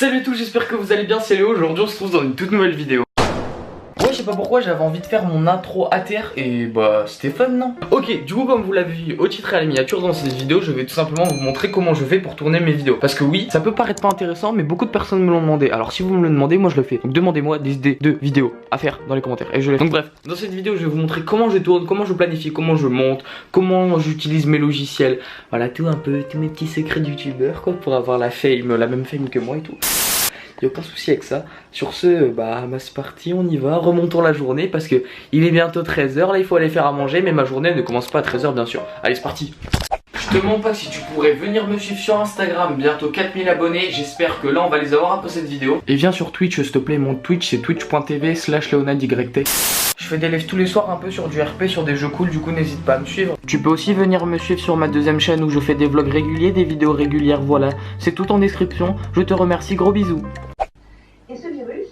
Salut à tous, j'espère que vous allez bien, c'est Léo. Aujourd'hui on se retrouve dans une toute nouvelle vidéo. Ouais, je sais pas pourquoi j'avais envie de faire mon intro à terre et bah c'était fun, non? Ok, du coup comme vous l'avez vu au titre et à la miniature dans cette vidéo, je vais tout simplement vous montrer comment je fais pour tourner mes vidéos. Parce que oui, ça peut paraître pas intéressant mais beaucoup de personnes me l'ont demandé. Alors si vous me le demandez, moi je le fais. Donc demandez-moi des idées de vidéos à faire dans les commentaires et je les fais. Donc bref, dans cette vidéo je vais vous montrer comment je tourne, comment je planifie, comment je monte, comment j'utilise mes logiciels. Voilà, tout un peu, tous mes petits secrets de youtubeur quoi, pour avoir la fame, la même fame que moi et tout. Y'a aucun souci avec ça. Sur ce, bah c'est parti, on y va. Remontons la journée parce que il est bientôt 13 h. Là, il faut aller faire à manger, mais ma journée ne commence pas à 13 h bien sûr. Allez, c'est parti. Je te demande pas si tu pourrais venir me suivre sur Instagram. Bientôt 4000 abonnés. J'espère que là, on va les avoir après cette vidéo. Et viens sur Twitch, s'il te plaît. Mon Twitch, c'est twitch.tv/leonadyt. Je fais des lives tous les soirs un peu sur du RP, sur des jeux cool, du coup n'hésite pas à me suivre. Tu peux aussi venir me suivre sur ma deuxième chaîne où je fais des vlogs réguliers, des vidéos régulières, voilà. C'est tout en description. Je te remercie, gros bisous. Et ce virus,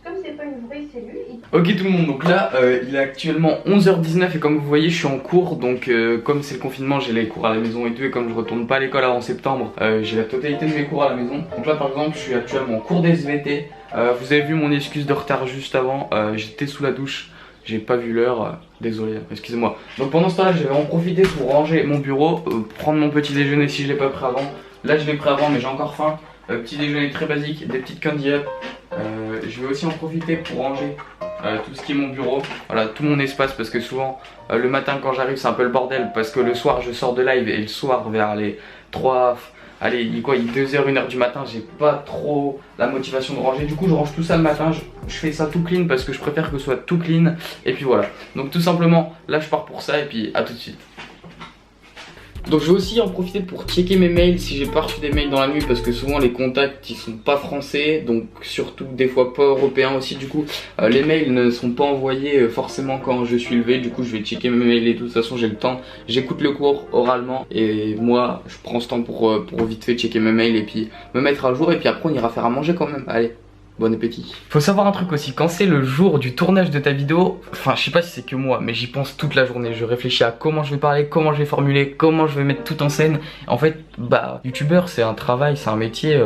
comme c'est pas une vraie cellule, Ok tout le monde, donc là il est actuellement 11 h 19 et comme vous voyez je suis en cours. Donc comme c'est le confinement, j'ai les cours à la maison et tout. Et comme je retourne pas à l'école avant septembre, j'ai la totalité de mes cours à la maison. Donc là par exemple je suis actuellement en cours d'SVT. Vous avez vu mon excuse de retard juste avant, j'étais sous la douche. J'ai pas vu l'heure, désolé, excusez-moi. Donc pendant ce temps là je vais en profiter pour ranger mon bureau, prendre mon petit déjeuner si je l'ai pas pris avant. Là je l'ai pris avant mais j'ai encore faim. Petit déjeuner très basique, des petites candy up. Je vais aussi en profiter pour ranger tout ce qui est mon bureau, voilà, tout mon espace, parce que souvent le matin quand j'arrive c'est un peu le bordel, parce que le soir je sors de live et le soir vers les 3, allez il est 2 h, 1 h du matin, j'ai pas trop la motivation de ranger. Du coup je range tout ça le matin, je fais ça tout clean parce que je préfère que ce soit tout clean. Et puis voilà, donc tout simplement là je pars pour ça et puis à tout de suite. Donc je vais aussi en profiter pour checker mes mails si j'ai pas reçu des mails dans la nuit, parce que souvent les contacts ils sont pas français, donc surtout des fois pas européens aussi. Du coup les mails ne sont pas envoyés forcément quand je suis levé. Du coup je vais checker mes mails et tout. De toute façon j'ai le temps, j'écoute le cours oralement et moi je prends ce temps pour vite fait checker mes mails et puis me mettre à jour. Et puis après on ira faire à manger quand même, allez. Bon appétit. Faut savoir un truc aussi, quand c'est le jour du tournage de ta vidéo, enfin je sais pas si c'est que moi, mais j'y pense toute la journée. Je réfléchis à comment je vais parler, comment je vais formuler, comment je vais mettre tout en scène. En fait, bah, youtubeur c'est un travail, c'est un métier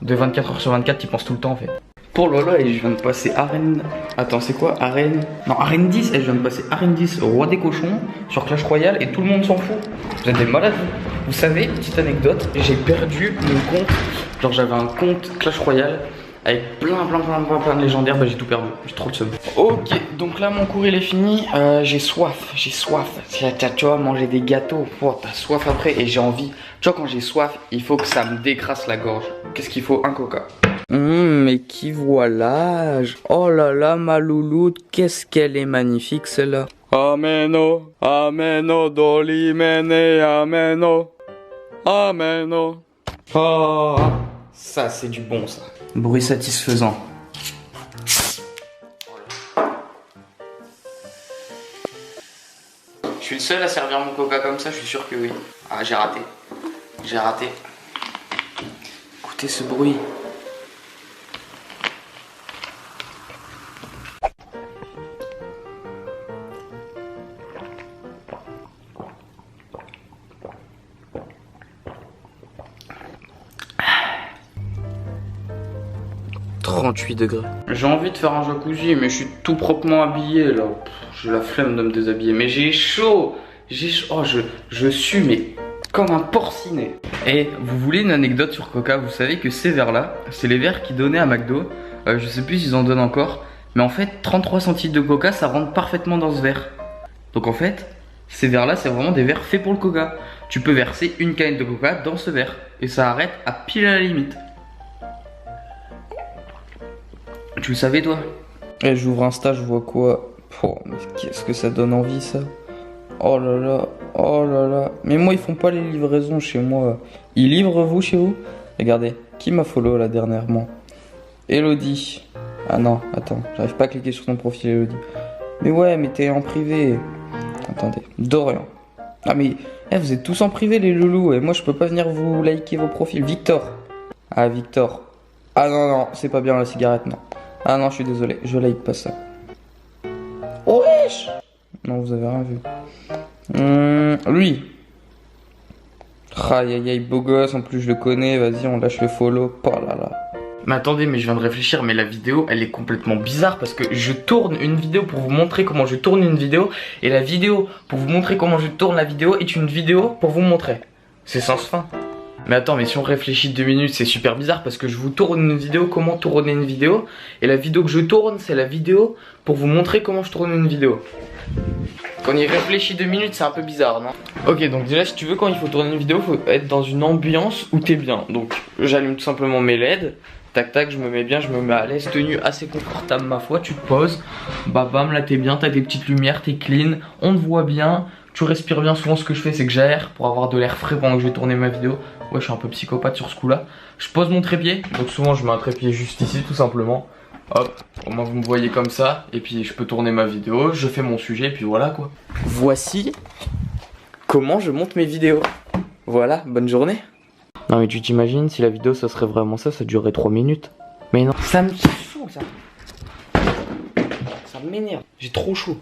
de 24 h sur 24, tu penses tout le temps en fait. Pour Lola, et je viens de passer arène. Attends, c'est quoi arène? Non, arène 10, et je viens de passer arène 10 au roi des cochons sur Clash Royale et tout le monde s'en fout. Vous êtes des malades. Vous savez, petite anecdote, j'ai perdu mon compte. Genre j'avais un compte Clash Royale avec plein de légendaires, bah j'ai tout perdu, j'ai trop de seum. Ok, donc là mon cours il est fini, j'ai soif. Tu vois, manger des gâteaux, oh, t'as soif après et j'ai envie. Tu vois, quand j'ai soif, il faut que ça me décrasse la gorge. Qu'est-ce qu'il faut? Un coca. Mais qui voilà. Oh là là, ma louloute, qu'est-ce qu'elle est magnifique celle-là. Ameno, ameno, dolimene, ameno, ameno. Oh, ça c'est du bon ça. Bruit satisfaisant. Je suis le seul à servir mon coca comme ça, je suis sûr que oui. Ah, j'ai raté. J'ai raté. Écoutez ce bruit. 38 degrés. J'ai envie de faire un jacuzzi mais je suis tout proprement habillé là. J'ai la flemme de me déshabiller mais j'ai chaud. Oh, je sue mais comme un porcinet. Et vous voulez une anecdote sur Coca? Vous savez que ces verres là, c'est les verres qu'ils donnaient à McDo. Je sais plus s'ils en donnent encore. Mais en fait 33 centilitres de Coca ça rentre parfaitement dans ce verre. Donc en fait ces verres là c'est vraiment des verres faits pour le Coca. Tu peux verser une canette de Coca dans ce verre et ça arrête à pile à la limite. Tu le savais toi? Et j'ouvre Insta, je vois quoi? Oh, mais qu'est-ce que ça donne envie ça? Oh là là, oh là là. Mais moi ils font pas les livraisons chez moi. Ils livrent vous chez vous? Regardez, qui m'a follow là dernièrement? Elodie. Ah non, attends, j'arrive pas à cliquer sur ton profil Elodie. Mais ouais, mais t'es en privé. Attendez, Dorian. Ah mais vous êtes tous en privé les loulous et moi je peux pas venir vous liker vos profils. Victor. Ah Victor. Ah non, c'est pas bien la cigarette, non. Ah non, je suis désolé, je like pas ça. Wesh! Non, vous avez rien vu. Lui. Aïe aïe aïe, beau gosse, en plus je le connais, vas-y, on lâche le follow. Oh là là. Mais attendez, mais je viens de réfléchir, mais la vidéo elle est complètement bizarre parce que je tourne une vidéo pour vous montrer comment je tourne une vidéo et la vidéo pour vous montrer comment je tourne la vidéo est une vidéo pour vous montrer. C'est sans fin. Mais attends, mais si on réfléchit 2 minutes, c'est super bizarre parce que je vous tourne une vidéo, comment tourner une vidéo, et la vidéo que je tourne, c'est la vidéo pour vous montrer comment je tourne une vidéo. Quand on y réfléchit 2 minutes, c'est un peu bizarre, non? Ok, donc déjà, si tu veux, quand il faut tourner une vidéo, faut être dans une ambiance où t'es bien. Donc, j'allume tout simplement mes LED, tac tac, je me mets bien, je me mets à l'aise, tenue assez confortable ma foi, tu te poses, bah bam, là t'es bien, t'as des petites lumières, t'es clean, on te voit bien. Tu respires bien, souvent ce que je fais c'est que j'aère pour avoir de l'air frais pendant que je vais tourner ma vidéo. Ouais, je suis un peu psychopathe sur ce coup là. Je pose mon trépied, donc souvent je mets un trépied juste ici tout simplement. Hop, au moins vous me voyez comme ça. Et puis je peux tourner ma vidéo, je fais mon sujet et puis voilà quoi. Voici comment je monte mes vidéos. Voilà, bonne journée. Non mais tu t'imagines si la vidéo ça serait vraiment ça, ça durerait 3 minutes. Mais non, ça me saoule ça. Ça m'énerve, j'ai trop chaud.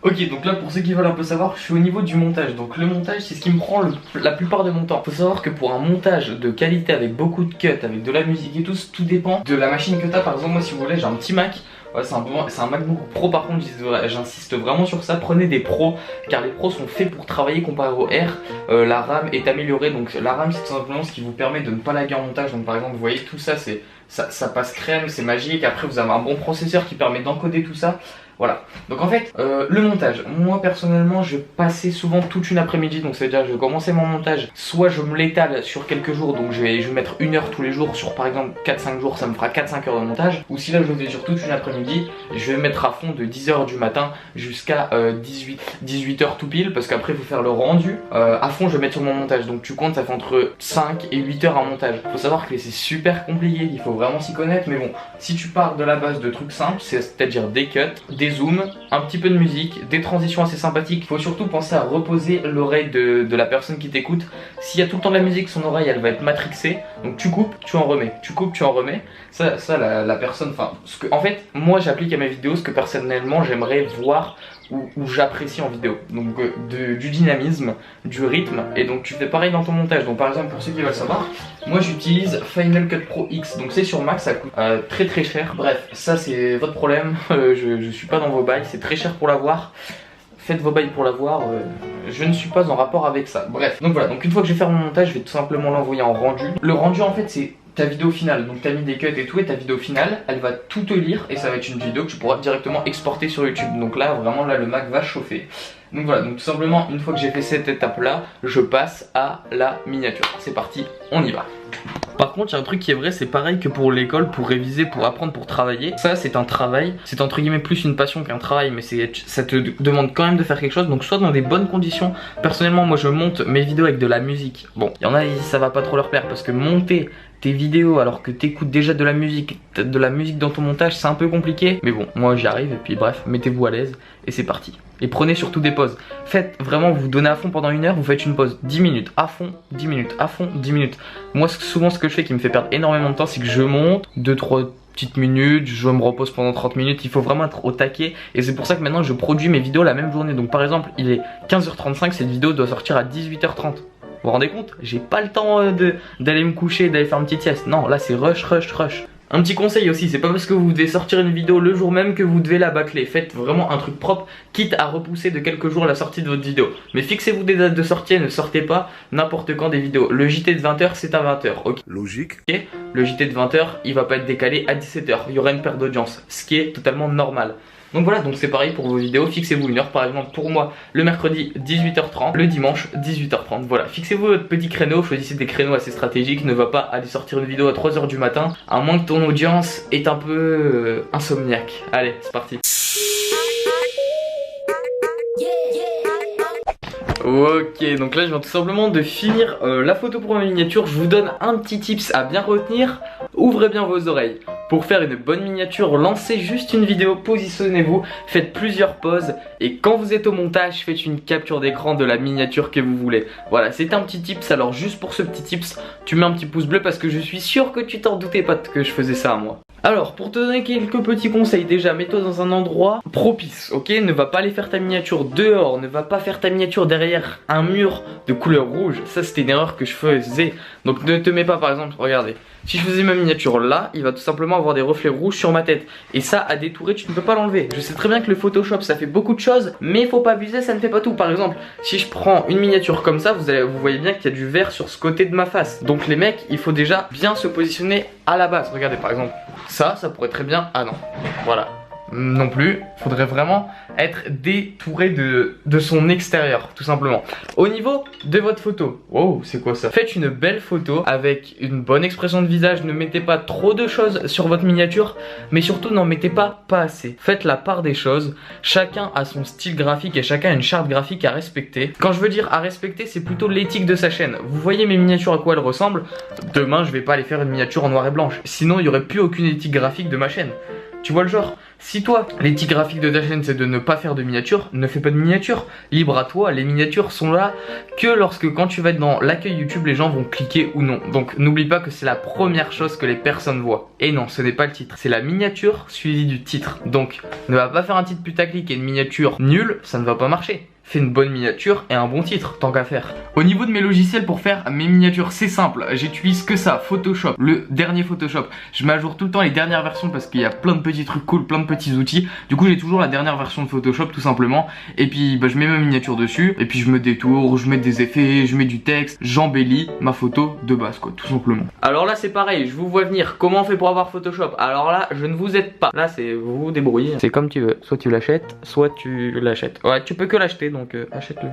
Ok, donc là pour ceux qui veulent un peu savoir, je suis au niveau du montage. Donc le montage c'est ce qui me prend la plupart de mon temps. Faut savoir que pour un montage de qualité avec beaucoup de cuts, avec de la musique et tout dépend de la machine que t'as. Par exemple moi si vous voulez j'ai un petit Mac. Ouais, c'est un MacBook Pro par contre, j'insiste vraiment sur ça, prenez des pros car les pros sont faits pour travailler comparé au R. La RAM est améliorée, donc la RAM c'est tout simplement ce qui vous permet de ne pas laguer en montage. Donc par exemple vous voyez tout ça, ça passe crème, c'est magique. Après vous avez un bon processeur qui permet d'encoder tout ça. Voilà, donc en fait, le montage, moi personnellement je passais souvent toute une après-midi, donc ça veut dire que je commençais mon montage, soit je me l'étale sur quelques jours, donc je vais mettre 1 heure tous les jours, sur par exemple 4-5 jours, ça me fera 4-5 heures de montage, ou si là je le fais sur toute une après-midi, je vais mettre à fond de 10h du matin jusqu'à 18h tout pile, parce qu'après il faut faire le rendu, à fond je vais mettre sur mon montage, donc tu comptes ça fait entre 5 et 8 heures en montage. Faut savoir que c'est super compliqué, il faut vraiment s'y connaître, mais bon, si tu pars de la base de trucs simples, c'est-à-dire des cuts, des zooms, un petit peu de musique, des transitions assez sympathiques. Il faut surtout penser à reposer l'oreille de la personne qui t'écoute. S'il y a tout le temps de la musique, son oreille elle va être matrixée. Donc tu coupes, tu en remets, tu coupes, tu en remets. Ça la personne, enfin, en fait, moi j'applique à mes vidéos ce que personnellement j'aimerais voir ou j'apprécie en vidéo. Donc du dynamisme, du rythme, et donc tu fais pareil dans ton montage. Donc par exemple pour ceux qui veulent savoir, moi j'utilise Final Cut Pro X, donc c'est sur Mac, ça coûte très cher. Bref, ça c'est votre problème, je suis pas dans vos bails, c'est très cher pour l'avoir. Faites vos bails pour l'avoir, je ne suis pas en rapport avec ça. Bref, donc voilà, donc une fois que je vais faire mon montage, je vais tout simplement l'envoyer en rendu. Le rendu en fait c'est ta vidéo finale, donc t'as mis des cuts et tout, et ta vidéo finale elle va tout te lire et ça va être une vidéo que tu pourras directement exporter sur YouTube. Donc là vraiment là le Mac va chauffer. Donc voilà, donc tout simplement une fois que j'ai fait cette étape là, je passe à la miniature. C'est parti, on y va. Par contre, il y a un truc qui est vrai, c'est pareil que pour l'école, pour réviser, pour apprendre, pour travailler. Ça, c'est un travail, c'est entre guillemets plus une passion qu'un travail, mais ça te demande quand même de faire quelque chose. Donc, soit dans des bonnes conditions. Personnellement, moi, je monte mes vidéos avec de la musique. Bon, il y en a, ça va pas trop leur plaire parce que monter tes vidéos alors que t'écoutes déjà de la musique dans ton montage, c'est un peu compliqué. Mais bon, moi, j'y arrive et puis bref, mettez-vous à l'aise et c'est parti. Et prenez surtout des pauses. Faites vraiment, vous donnez à fond pendant 1 heure, vous faites une pause 10 minutes, à fond, 10 minutes, à fond, 10 minutes. Moi, souvent, ce que je fais qui me fait perdre énormément de temps, c'est que je monte 2-3 petites minutes, je me repose pendant 30 minutes, il faut vraiment être au taquet. Et c'est pour ça que maintenant, je produis mes vidéos la même journée. Donc par exemple, il est 15h35, cette vidéo doit sortir à 18h30. Vous vous rendez compte? J'ai pas le temps d'aller me coucher, d'aller faire une petite sieste. Non, là c'est rush. Un petit conseil aussi, c'est pas parce que vous devez sortir une vidéo le jour même que vous devez la bâcler. Faites vraiment un truc propre, quitte à repousser de quelques jours la sortie de votre vidéo. Mais fixez-vous des dates de sortie et ne sortez pas n'importe quand des vidéos. Le JT de 20h c'est à 20h, ok? Logique. Okay. Le JT de 20h il va pas être décalé à 17h, il y aura une perte d'audience, ce qui est totalement normal. Donc voilà, donc c'est pareil pour vos vidéos, fixez-vous une heure, par exemple pour moi le mercredi 18h30, le dimanche 18h30, voilà, fixez-vous votre petit créneau, choisissez des créneaux assez stratégiques, ne va pas aller sortir une vidéo à 3h du matin, à moins que ton audience est un peu insomniaque. Allez, c'est parti. Ok, donc là je viens tout simplement de finir la photo pour ma miniature. Je vous donne un petit tips à bien retenir. Ouvrez bien vos oreilles. Pour faire une bonne miniature, lancez juste une vidéo, positionnez-vous, faites plusieurs pauses et quand vous êtes au montage, faites une capture d'écran de la miniature que vous voulez. Voilà, c'est un petit tips. Alors juste pour ce petit tips, tu mets un petit pouce bleu parce que je suis sûr que tu t'en doutais pas que je faisais ça à moi. Alors, pour te donner quelques petits conseils, déjà mets-toi dans un endroit propice, ok? Ne va pas aller faire ta miniature dehors, ne va pas faire ta miniature derrière un mur de couleur rouge. Ça, c'était une erreur que je faisais. Donc ne te mets pas, par exemple, regardez, si je faisais ma miniature là, il va tout simplement avoir des reflets rouges sur ma tête. Et ça, à détourer, tu ne peux pas l'enlever. Je sais très bien que le Photoshop, ça fait beaucoup de choses, mais il faut pas abuser, ça ne fait pas tout. Par exemple, si je prends une miniature comme ça, vous voyez bien qu'il y a du vert sur ce côté de ma face. Donc les mecs, il faut déjà bien se positionner à la base. Regardez, par exemple, ça pourrait très bien... Ah non, voilà. Non plus, faudrait vraiment être détouré de son extérieur, tout simplement. Au niveau de votre photo, wow, c'est quoi ça? Faites une belle photo avec une bonne expression de visage. Ne mettez pas trop de choses sur votre miniature, mais surtout n'en mettez pas assez. Faites la part des choses. Chacun a son style graphique et chacun a une charte graphique à respecter. Quand je veux dire à respecter, c'est plutôt l'éthique de sa chaîne. Vous voyez mes miniatures à quoi elles ressemblent? Demain, je vais pas aller faire une miniature en noir et blanche. Sinon, il n'y aurait plus aucune éthique graphique de ma chaîne. Tu vois le genre? Si toi, l'éthique graphique de ta chaîne c'est de ne pas faire de miniatures, ne fais pas de miniatures. Libre à toi, les miniatures sont là que quand tu vas être dans l'accueil YouTube, les gens vont cliquer ou non. Donc n'oublie pas que c'est la première chose que les personnes voient. Et non, ce n'est pas le titre, c'est la miniature suivie du titre. Donc ne va pas faire un titre putaclic et une miniature nulle, ça ne va pas marcher. Fais une bonne miniature et un bon titre, tant qu'à faire. Au niveau de mes logiciels pour faire mes miniatures, c'est simple. J'utilise que ça, Photoshop, le dernier Photoshop. Je mets à jour tout le temps les dernières versions parce qu'il y a plein de petits trucs cool, plein de petits outils. Du coup, j'ai toujours la dernière version de Photoshop tout simplement. Et puis, bah, je mets ma miniature dessus. Et puis, je me détourne, je mets des effets, je mets du texte. J'embellis ma photo de base, quoi, tout simplement. Alors là, c'est pareil, je vous vois venir. Comment on fait pour avoir Photoshop? Alors là, je ne vous aide pas. Là, c'est vous vous débrouillez. C'est comme tu veux. Soit tu l'achètes, soit tu l'achètes. Ouais, tu peux que l'acheter. Donc achète-le.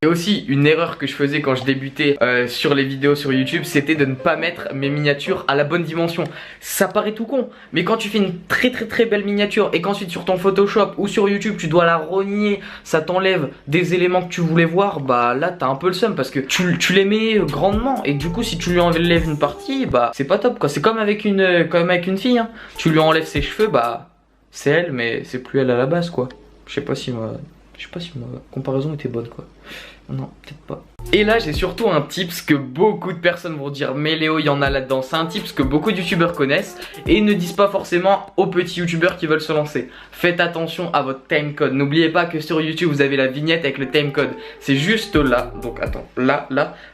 Et aussi une erreur que je faisais quand je débutais sur les vidéos sur YouTube, c'était de ne pas mettre mes miniatures à la bonne dimension. Ça paraît tout con, mais quand tu fais une très belle miniature et qu'ensuite sur ton Photoshop ou sur YouTube tu dois la rogner, ça t'enlève des éléments que tu voulais voir, bah là t'as un peu le seum parce que tu les mets grandement et du coup si tu lui enlèves une partie, bah c'est pas top quoi. C'est comme avec une fille, hein. Tu lui enlèves ses cheveux, bah c'est elle mais c'est plus elle à la base quoi. Je sais pas si ma comparaison était bonne quoi. Non, peut-être pas. Et là j'ai surtout un tips que beaucoup de personnes vont dire mais Léo il y en a là-dedans. C'est un tips que beaucoup de youtubeurs connaissent et ne disent pas forcément aux petits youtubeurs qui veulent se lancer. Faites attention à votre timecode. N'oubliez pas que sur YouTube vous avez la vignette avec le timecode. C'est juste là, donc attends, là,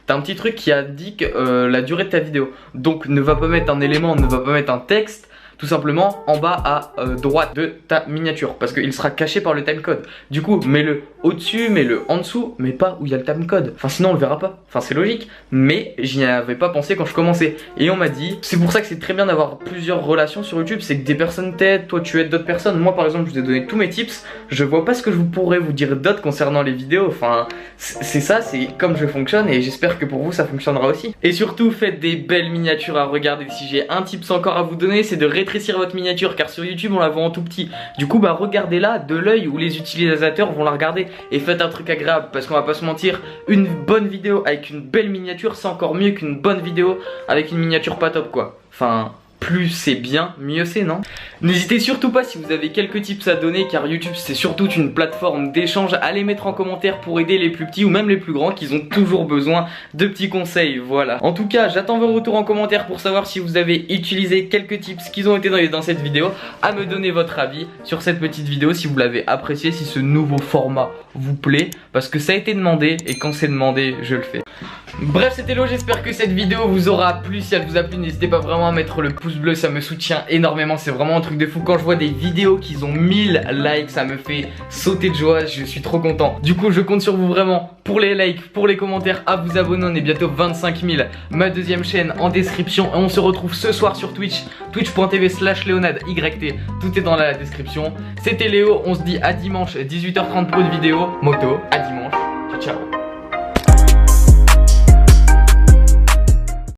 t'as un petit truc qui indique la durée de ta vidéo. Donc ne va pas mettre un élément, ne va pas mettre un texte. Tout simplement en bas à droite de ta miniature parce qu'il sera caché par le timecode. Du coup mets-le au-dessus, mets-le en dessous, mais pas où il y a le timecode. Enfin sinon on le verra pas, enfin c'est logique. Mais j'y avais pas pensé quand je commençais. Et on m'a dit, c'est pour ça que c'est très bien d'avoir plusieurs relations sur YouTube. C'est que des personnes t'aident, toi tu aides d'autres personnes. Moi par exemple je vous ai donné tous mes tips. Je vois pas ce que je pourrais vous dire d'autre concernant les vidéos. Enfin c'est ça, c'est comme je fonctionne. Et j'espère que pour vous ça fonctionnera aussi. Et surtout faites des belles miniatures à regarder. Si j'ai un tips encore à vous donner, c'est de rétrécir votre miniature car sur YouTube on la voit en tout petit. Du coup bah regardez-la de l'œil où les utilisateurs vont la regarder et faites un truc agréable parce qu'on va pas se mentir, une bonne vidéo avec une belle miniature c'est encore mieux qu'une bonne vidéo avec une miniature pas top quoi. Enfin plus c'est bien, mieux c'est, non? N'hésitez surtout pas si vous avez quelques tips à donner car YouTube c'est surtout une plateforme d'échange. À les mettre en commentaire pour aider les plus petits ou même les plus grands qui ont toujours besoin de petits conseils, voilà. En tout cas j'attends vos retours en commentaire pour savoir si vous avez utilisé quelques tips qui ont été dans cette vidéo. À me donner votre avis sur cette petite vidéo si vous l'avez apprécié, si ce nouveau format vous plaît, parce que ça a été demandé et quand c'est demandé je le fais. Bref c'était Léo, j'espère que cette vidéo vous aura plu. Si elle vous a plu n'hésitez pas vraiment à mettre le pouce bleu, ça me soutient énormément, c'est vraiment un truc de fou. Quand je vois des vidéos qui ont 1000 likes ça me fait sauter de joie, je suis trop content. Du coup je compte sur vous vraiment pour les likes, pour les commentaires, à vous abonner. On est bientôt 25 000, ma deuxième chaîne en description et on se retrouve ce soir sur Twitch, twitch.tv/leonadYT, tout est dans la description. C'était Léo, on se dit à dimanche 18h30 pour une vidéo moto. À dimanche, ciao ciao.